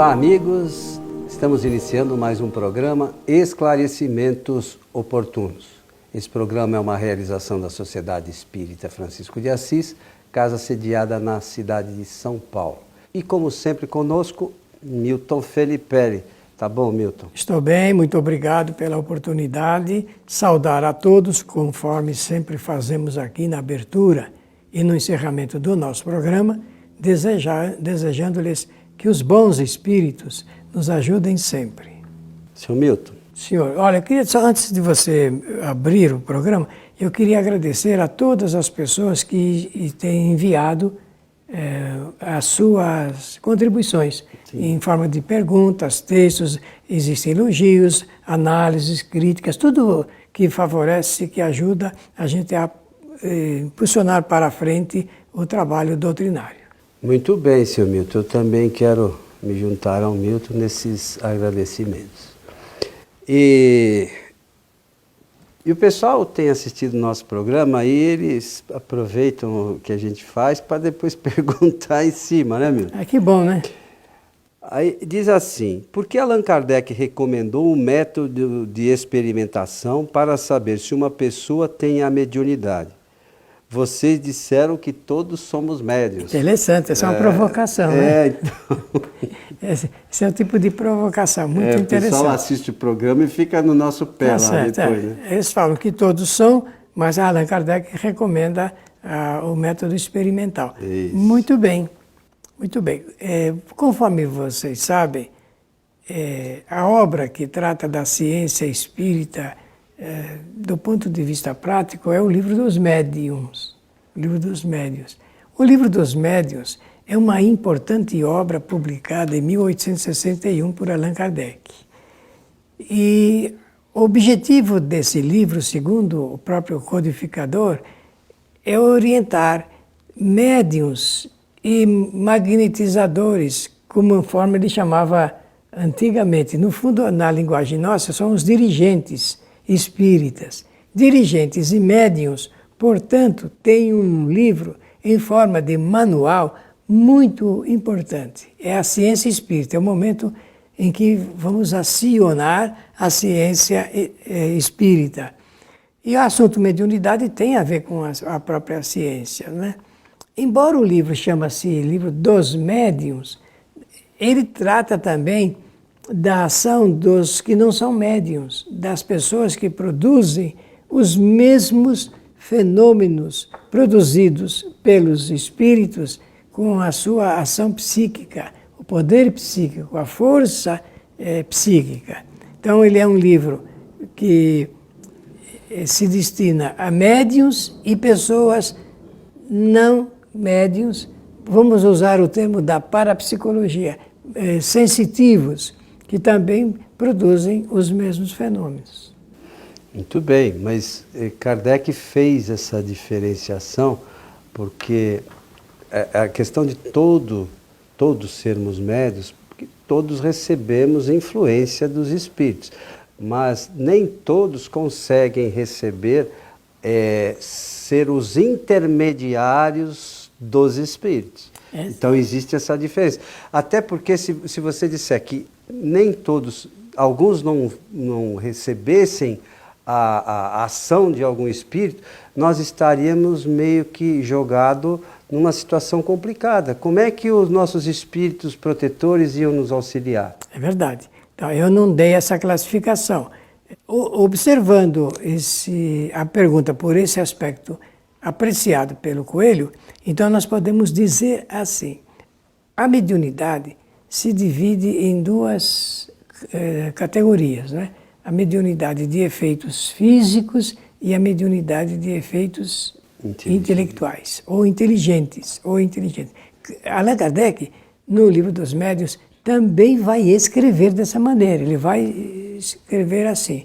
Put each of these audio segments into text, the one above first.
Olá, amigos. Estamos iniciando mais um programa Esclarecimentos Oportunos. Esse programa é uma realização da Sociedade Espírita Francisco de Assis, casa sediada na cidade de São Paulo. E como sempre conosco, Milton Felipe. Tá bom, Milton? Estou bem, muito obrigado pela oportunidade. Saudar a todos, conforme sempre fazemos aqui na abertura e no encerramento do nosso programa, desejando-lhes que os bons espíritos nos ajudem sempre. Seu Milton. Senhor, olha, eu queria só, antes de você abrir o programa, eu queria agradecer a todas as pessoas que têm enviado as suas contribuições. Sim. Em forma de perguntas, textos, existem elogios, análises, críticas, tudo que favorece, que ajuda a gente a impulsionar para a frente o trabalho doutrinário. Muito bem, senhor Milton. Eu também quero me juntar ao Milton nesses agradecimentos. E o pessoal tem assistido o nosso programa e eles aproveitam o que a gente faz para depois perguntar em cima, né, Milton? Que bom, né? Aí diz assim: por que Allan Kardec recomendou um método de experimentação para saber se uma pessoa tem a mediunidade? Vocês disseram que todos somos médiuns. Interessante, essa é uma provocação, né? Então... Esse é um tipo de provocação muito interessante. O pessoal assiste o programa e fica no nosso pé lá certo, depois, né? Eles falam que todos são, mas Allan Kardec recomenda o método experimental. Isso. Muito bem, muito bem. Conforme vocês sabem, a obra que trata da ciência espírita, do ponto de vista prático, é o Livro dos Médiuns. O Livro dos Médiuns. O Livro dos Médiuns é uma importante obra publicada em 1861 por Allan Kardec. E o objetivo desse livro, segundo o próprio codificador, é orientar médiuns e magnetizadores, conforme ele chamava antigamente. No fundo, na linguagem nossa, são os dirigentes espíritas. Dirigentes e médiuns, portanto, têm um livro em forma de manual muito importante. É a ciência espírita, é o momento em que vamos acionar a ciência espírita. E o assunto mediunidade tem a ver com a própria ciência, né? Embora o livro chama-se Livro dos Médiuns, ele trata também da ação dos que não são médiuns, das pessoas que produzem os mesmos fenômenos produzidos pelos espíritos com a sua ação psíquica, o poder psíquico, a força psíquica. Então ele é um livro que se destina a médiuns e pessoas não médiuns, vamos usar o termo da parapsicologia, sensitivos, que também produzem os mesmos fenômenos. Muito bem, mas Kardec fez essa diferenciação porque a questão de todos sermos médios, porque todos recebemos influência dos espíritos, mas nem todos conseguem receber, ser os intermediários dos espíritos. Então existe essa diferença. Até porque se você disser que nem todos, alguns não recebessem a ação de algum espírito, nós estaríamos meio que jogados numa situação complicada. Como é que os nossos espíritos protetores iam nos auxiliar? É verdade. Então, eu não dei essa classificação. Observando a pergunta por esse aspecto apreciado pelo Coelho, então nós podemos dizer assim: a mediunidade se divide em duas categorias, né? A mediunidade de efeitos físicos e a mediunidade de efeitos intelectuais, ou inteligentes. Allan Kardec, no Livro dos Médiuns, também vai escrever dessa maneira, ele vai escrever assim.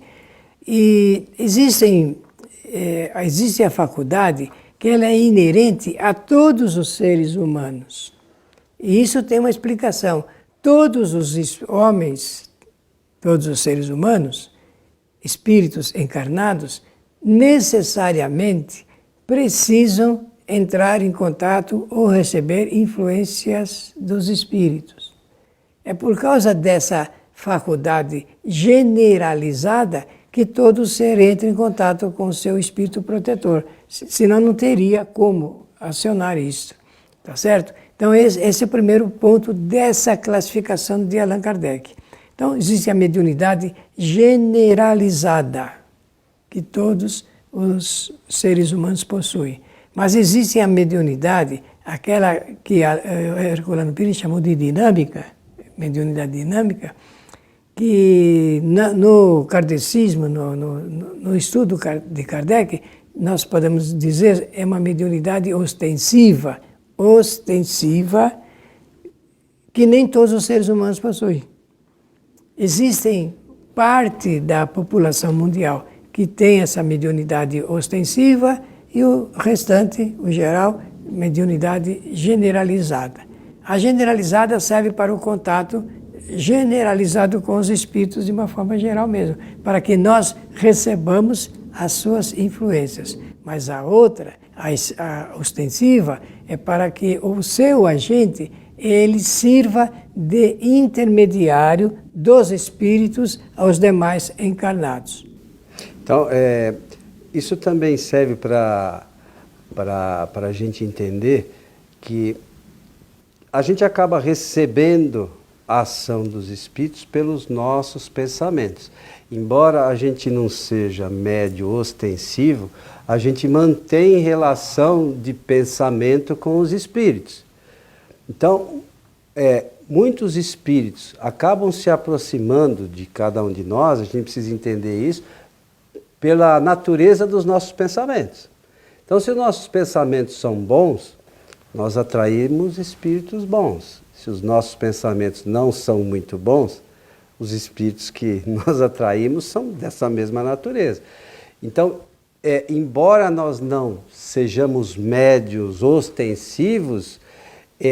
E existe a faculdade que ela é inerente a todos os seres humanos. E isso tem uma explicação. Todos os homens, todos os seres humanos, espíritos encarnados, necessariamente precisam entrar em contato ou receber influências dos espíritos. É por causa dessa faculdade generalizada que todo ser entra em contato com o seu espírito protetor. Senão não teria como acionar isso. Tá certo? Então esse é o primeiro ponto dessa classificação de Allan Kardec. Então existe a mediunidade generalizada, que todos os seres humanos possuem. Mas existe a mediunidade, aquela que Herculano Pires chamou de dinâmica, mediunidade dinâmica, que no kardecismo, no estudo de Kardec, nós podemos dizer é uma mediunidade ostensiva, que nem todos os seres humanos possuem. Existem parte da população mundial que tem essa mediunidade ostensiva e o restante, o geral, mediunidade generalizada. A generalizada serve para o contato generalizado com os espíritos de uma forma geral mesmo, para que nós recebamos as suas influências. Mas a outra, a ostensiva, é para que o seu agente ele sirva de intermediário dos espíritos aos demais encarnados. Então, isso também serve para a gente entender que a gente acaba recebendo a ação dos espíritos pelos nossos pensamentos. Embora a gente não seja médio ostensivo, a gente mantém relação de pensamento com os espíritos. Então, muitos espíritos acabam se aproximando de cada um de nós, a gente precisa entender isso, pela natureza dos nossos pensamentos. Então, se os nossos pensamentos são bons, nós atraímos espíritos bons. Se os nossos pensamentos não são muito bons, os espíritos que nós atraímos são dessa mesma natureza. Então, embora nós não sejamos médios ostensivos,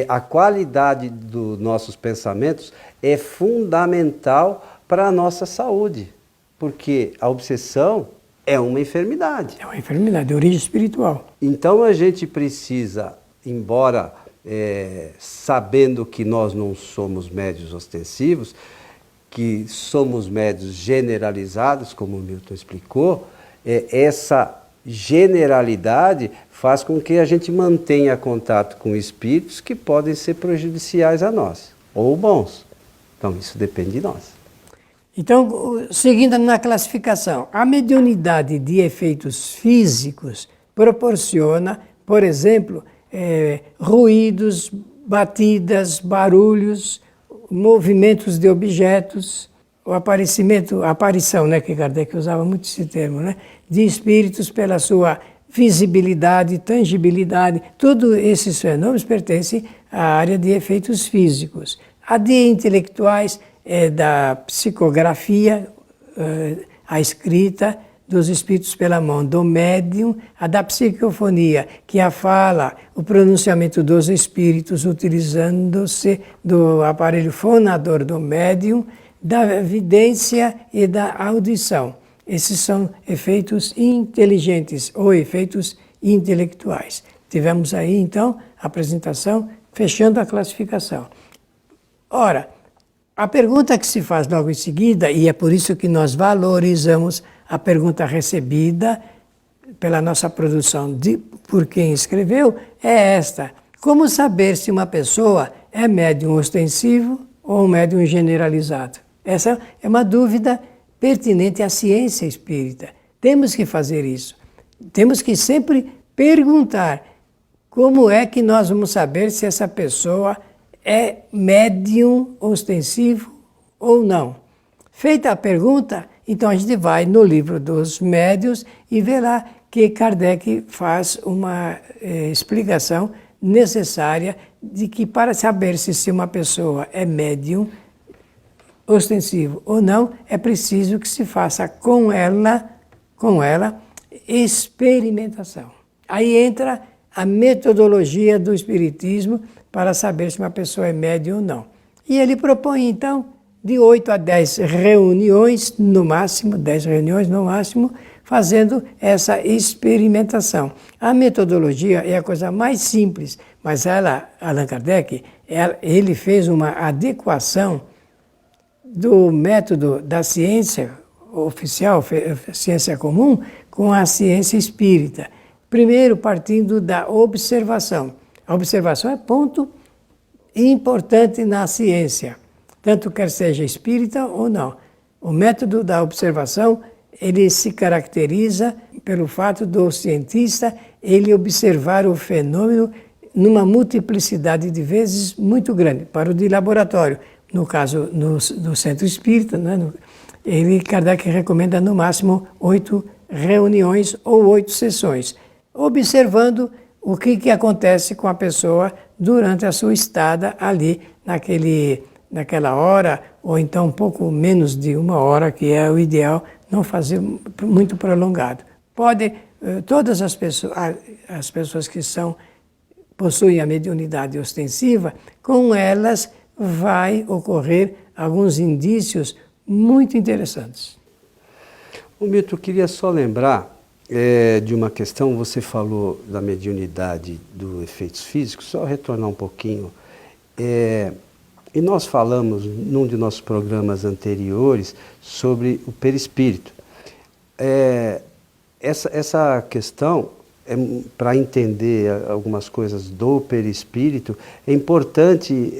a qualidade dos nossos pensamentos é fundamental para a nossa saúde, porque a obsessão é uma enfermidade. É uma enfermidade de origem espiritual. Então a gente precisa, embora sabendo que nós não somos médios ostensivos, que somos médios generalizados, como o Milton explicou, essa generalidade faz com que a gente mantenha contato com espíritos que podem ser prejudiciais a nós, ou bons. Então isso depende de nós. Então, seguindo na classificação, a mediunidade de efeitos físicos proporciona, por exemplo, ruídos, batidas, barulhos, movimentos de objetos, a aparição, né, que Kardec usava muito esse termo, né, de espíritos pela sua visibilidade, tangibilidade. Todos esses fenômenos pertencem à área de efeitos físicos. A de intelectuais é da psicografia, a escrita dos espíritos pela mão do médium, a da psicofonia, que é a fala, o pronunciamento dos espíritos utilizando-se do aparelho fonador do médium, da vidência e da audição. Esses são efeitos inteligentes ou efeitos intelectuais. Tivemos aí, então, a apresentação, fechando a classificação. Ora, a pergunta que se faz logo em seguida, e é por isso que nós valorizamos a pergunta recebida pela nossa produção por quem escreveu, é esta: como saber se uma pessoa é médium ostensivo ou um médium generalizado? Essa é uma dúvida pertinente à ciência espírita. Temos que fazer isso. Temos que sempre perguntar como é que nós vamos saber se essa pessoa é médium ostensivo ou não. Feita a pergunta, então a gente vai no livro dos médiuns e vê lá que Kardec faz uma explicação necessária de que para saber se uma pessoa é médium ostensivo ou não, é preciso que se faça com ela experimentação. Aí entra a metodologia do Espiritismo para saber se uma pessoa é médium ou não. E ele propõe, então, de 8 a 10 reuniões no máximo, 10 reuniões no máximo, fazendo essa experimentação. A metodologia é a coisa mais simples, mas Allan Kardec, ele fez uma adequação do método da ciência oficial, ciência comum, com a ciência espírita. Primeiro, partindo da observação. A observação é ponto importante na ciência, tanto quer seja espírita ou não. O método da observação, ele se caracteriza pelo fato do cientista ele observar o fenômeno numa multiplicidade de vezes muito grande. Para o de laboratório, no caso no centro espírita, né, Kardec recomenda no máximo 8 reuniões ou 8 sessões, observando o que acontece com a pessoa durante a sua estada ali naquela hora, ou então um pouco menos de 1 hora, que é o ideal, não fazer muito prolongado. Todas as pessoas que possuem a mediunidade ostensiva, com elas vai ocorrer alguns indícios muito interessantes. O Milton, eu queria só lembrar de uma questão, você falou da mediunidade dos efeitos físicos, só retornar um pouquinho. E nós falamos, num de nossos programas anteriores, sobre o perispírito. Essa questão, para entender algumas coisas do perispírito, é importante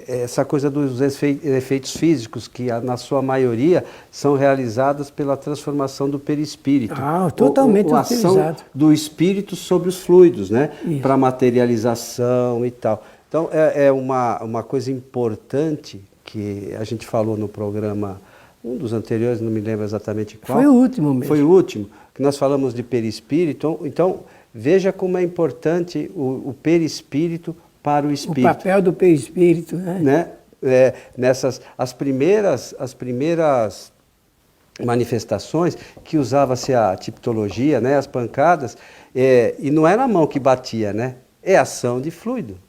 essa coisa dos efeitos físicos, que na sua maioria são realizadas pela transformação do perispírito. Totalmente a ação do espírito sobre os fluidos, né? Para materialização e tal. Então, é uma coisa importante que a gente falou no programa, um dos anteriores, não me lembro exatamente qual. Foi o último mesmo. Foi o último, que nós falamos de perispírito. Então veja como é importante o perispírito para o espírito. O papel do perispírito, né? As primeiras manifestações que usava-se a tipologia, né? As pancadas, e não era a mão que batia, né? É ação de fluido.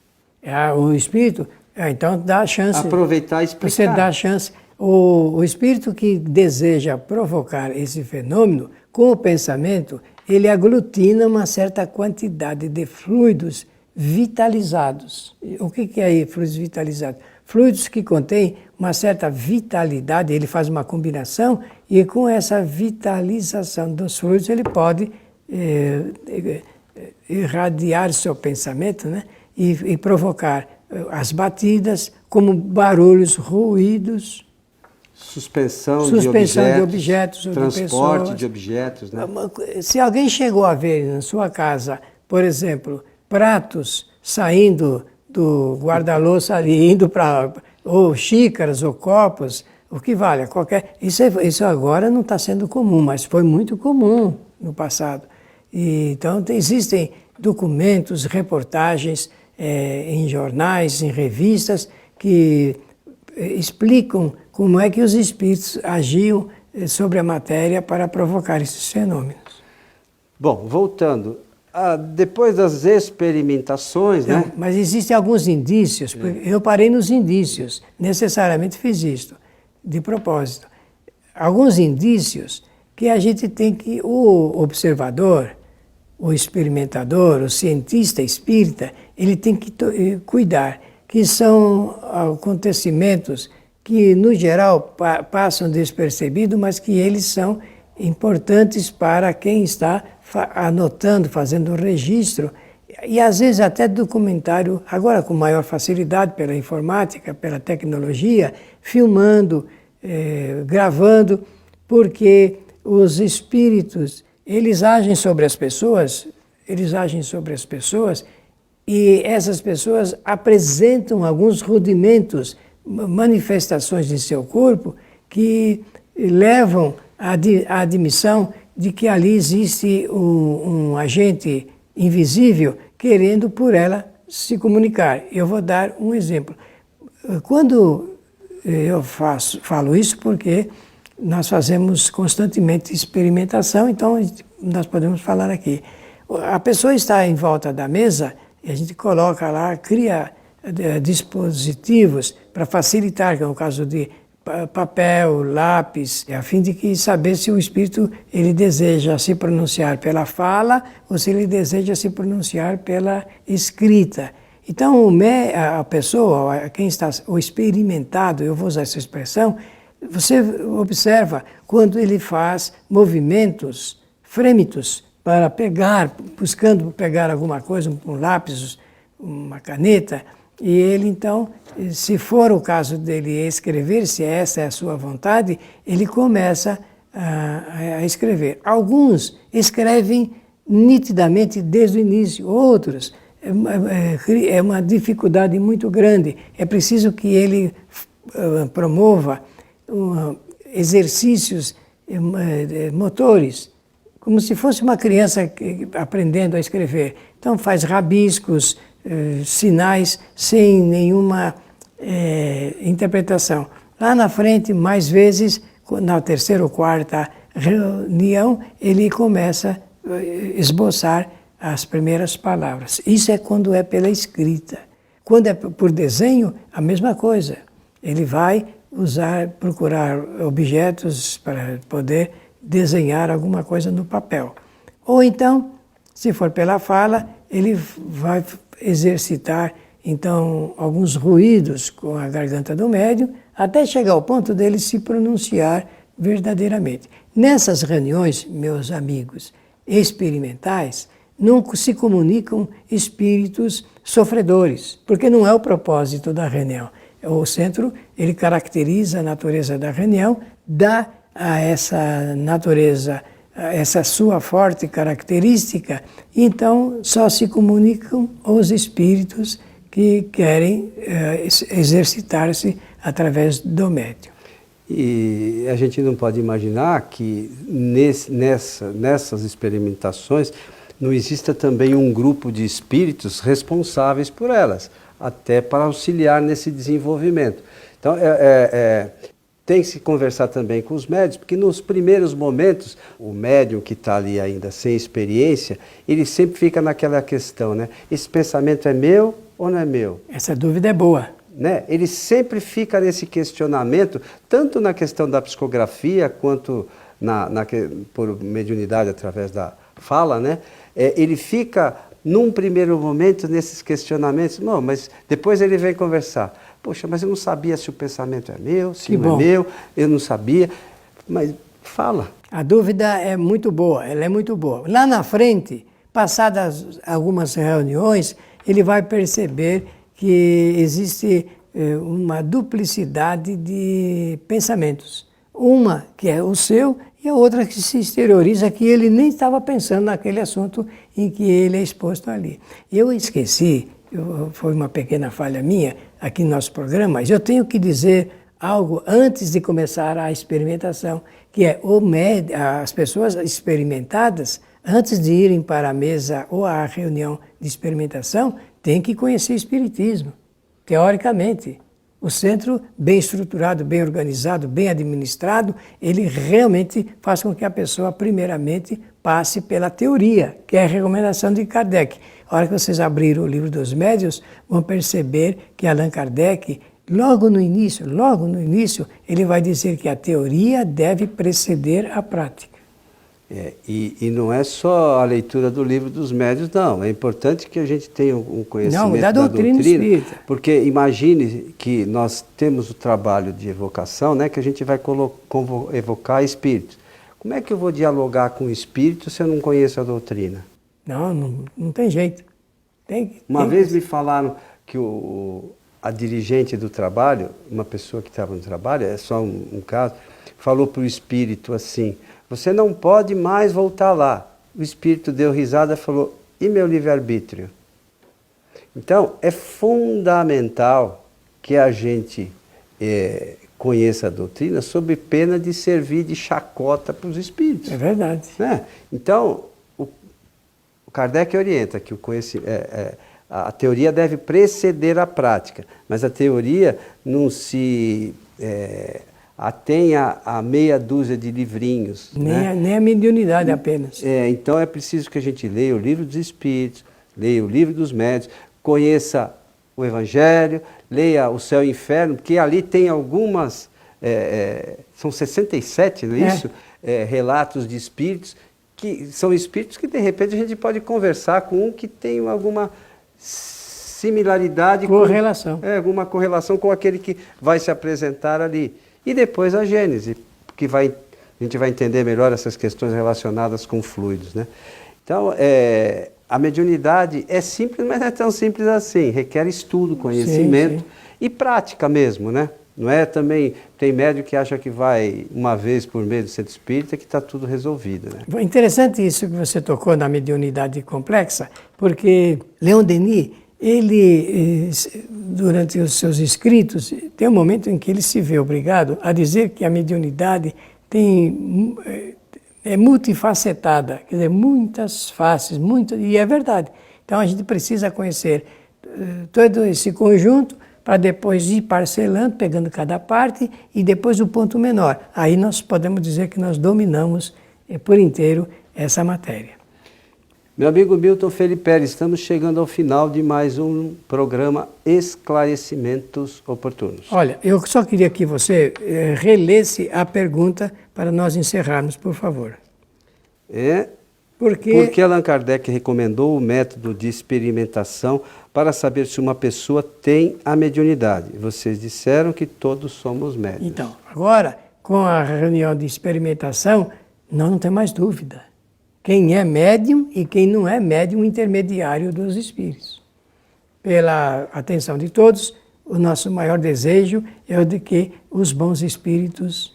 O espírito, então dá a chance. Aproveitar e explicar. Você dá a chance. O espírito que deseja provocar esse fenômeno, com o pensamento, ele aglutina uma certa quantidade de fluidos vitalizados. O que é fluidos vitalizados? Fluidos que contêm uma certa vitalidade, ele faz uma combinação e com essa vitalização dos fluidos ele pode irradiar seu pensamento, né? E provocar as batidas como barulhos, ruídos, suspensão de objetos, transporte de objetos, né? Se alguém chegou a ver na sua casa, por exemplo, pratos saindo do guarda-louça ali, indo para ou xícaras ou copos, o que vale, isso agora não está sendo comum, mas foi muito comum no passado. Então existem documentos, reportagens em jornais, em revistas que explicam como é que os espíritos agiam sobre a matéria para provocar esses fenômenos. Bom, voltando, depois das experimentações, né? Mas existem alguns indícios, eu parei nos indícios, necessariamente fiz isto, de propósito. Alguns indícios que a gente tem que, o observador, o experimentador, o cientista espírita, ele tem que cuidar, que são acontecimentos que, no geral, passam despercebidos, mas que eles são importantes para quem está anotando, fazendo o registro, e às vezes até documentário, agora com maior facilidade pela informática, pela tecnologia, filmando, gravando, porque os espíritos, eles agem sobre as pessoas, e essas pessoas apresentam alguns rudimentos, manifestações de seu corpo que levam à admissão de que ali existe um agente invisível querendo por ela se comunicar. Eu vou dar um exemplo. Quando eu falo isso porque nós fazemos constantemente experimentação, então nós podemos falar aqui. A pessoa está em volta da mesa e a gente coloca lá, cria dispositivos para facilitar, que é o caso de papel, lápis, a fim de que saber se o espírito ele deseja se pronunciar pela fala ou se ele deseja se pronunciar pela escrita. Então a pessoa, quem está, o experimentado, eu vou usar essa expressão, você observa quando ele faz movimentos frêmitos para pegar, buscando pegar alguma coisa, um lápis, uma caneta, e ele então, se for o caso dele escrever, se essa é a sua vontade, ele começa a escrever. Alguns escrevem nitidamente desde o início, outros é uma dificuldade muito grande. É preciso que ele promova exercícios motores, como se fosse uma criança aprendendo a escrever. Então faz rabiscos, sinais sem nenhuma interpretação. Lá na frente, mais vezes, na terceira ou quarta reunião, ele começa a esboçar as primeiras palavras. Isso é quando é pela escrita. Quando é por desenho, a mesma coisa. Ele vai procurar objetos para poder desenhar alguma coisa no papel. Ou então, se for pela fala, ele vai exercitar então alguns ruídos com a garganta do médium, até chegar ao ponto dele se pronunciar verdadeiramente. Nessas reuniões, meus amigos experimentais, não se comunicam espíritos sofredores, porque não é o propósito da reunião. O centro, ele caracteriza a natureza da reunião, dá a essa natureza, essa sua forte característica, então só se comunicam os espíritos que querem exercitar-se através do médium. E a gente não pode imaginar que nessas experimentações não exista também um grupo de espíritos responsáveis por elas, até para auxiliar nesse desenvolvimento. Então, tem que se conversar também com os médiums, porque nos primeiros momentos, o médium que está ali ainda sem experiência, ele sempre fica naquela questão, né? Esse pensamento é meu ou não é meu? Essa dúvida é boa. Né? Ele sempre fica nesse questionamento, tanto na questão da psicografia, quanto por mediunidade através da fala, né? Ele fica, num primeiro momento, nesses questionamentos, não, mas depois ele vem conversar. Poxa, mas eu não sabia se o pensamento é meu, se não é meu, eu não sabia, mas fala. A dúvida é muito boa, ela é muito boa. Lá na frente, passadas algumas reuniões, ele vai perceber que existe uma duplicidade de pensamentos. Uma que é o seu e a outra que se exterioriza, que ele nem estava pensando naquele assunto em que ele é exposto ali. Eu esqueci, foi uma pequena falha minha aqui no nosso programa, mas eu tenho que dizer algo antes de começar a experimentação, que é as pessoas experimentadas, antes de irem para a mesa ou à reunião de experimentação, têm que conhecer o Espiritismo, teoricamente. O centro, bem estruturado, bem organizado, bem administrado, ele realmente faz com que a pessoa, primeiramente, passe pela teoria, que é a recomendação de Kardec. A hora que vocês abrirem o livro dos médiuns, vão perceber que Allan Kardec, logo no início, ele vai dizer que a teoria deve preceder a prática. E não é só a leitura do livro dos médiuns, não. É importante que a gente tenha um conhecimento da doutrina espírita. Porque imagine que nós temos o trabalho de evocação, né, que a gente vai evocar espíritos. Como é que eu vou dialogar com o espírito se eu não conheço a doutrina? Não tem jeito. Uma vez me falaram que a dirigente do trabalho, uma pessoa que estava no trabalho, é só um caso, falou para o espírito assim: você não pode mais voltar lá. O espírito deu risada e falou: e meu livre-arbítrio? Então, é fundamental que a gente conheça a doutrina sob pena de servir de chacota para os espíritos. É verdade. Né? Então, o Kardec orienta que a teoria deve preceder a prática, mas a teoria não se atenha a meia dúzia de livrinhos. Nem a mediunidade apenas. Então é preciso que a gente leia o livro dos Espíritos, leia o livro dos Médiuns, conheça o Evangelho, leia o Céu e o Inferno, porque ali tem algumas são 67, não é isso? Relatos de espíritos, que são espíritos que de repente a gente pode conversar com um que tem alguma similaridade, correlação. Alguma correlação com aquele que vai se apresentar ali. E depois a Gênese, que a gente vai entender melhor essas questões relacionadas com fluidos, né? Então, a mediunidade é simples, mas não é tão simples assim. Requer estudo, conhecimento e prática mesmo, né? Não é também, tem médium que acha que vai uma vez por mês do centro espírita que está tudo resolvido, né? Interessante isso que você tocou na mediunidade complexa, porque Leon Denis, ele, durante os seus escritos, tem um momento em que ele se vê obrigado a dizer que a mediunidade é multifacetada, quer dizer, muitas faces, e é verdade. Então a gente precisa conhecer todo esse conjunto para depois ir parcelando, pegando cada parte e depois o ponto menor. Aí nós podemos dizer que nós dominamos por inteiro essa matéria. Meu amigo Milton Felipe, estamos chegando ao final de mais um programa Esclarecimentos Oportunos. Olha, eu só queria que você relesse a pergunta para nós encerrarmos, por favor. Por que Allan Kardec recomendou o método de experimentação para saber se uma pessoa tem a mediunidade? Vocês disseram que todos somos médiuns. Então, agora, com a reunião de experimentação, não tem mais dúvida. Quem é médium e quem não é médium intermediário dos espíritos. Pela atenção de todos, o nosso maior desejo é o de que os bons espíritos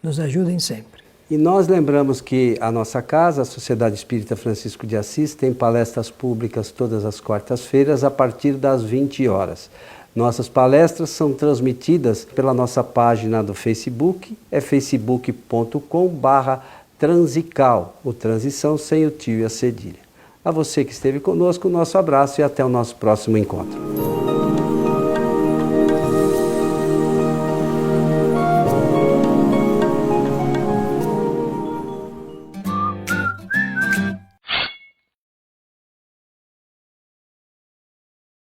nos ajudem sempre. E nós lembramos que a nossa casa, a Sociedade Espírita Francisco de Assis, tem palestras públicas todas as quartas-feiras a partir das 20 horas. Nossas palestras são transmitidas pela nossa página do Facebook, é facebook.com/transical, o transição sem o tio e a cedilha. A você que esteve conosco, nosso abraço e até o nosso próximo encontro.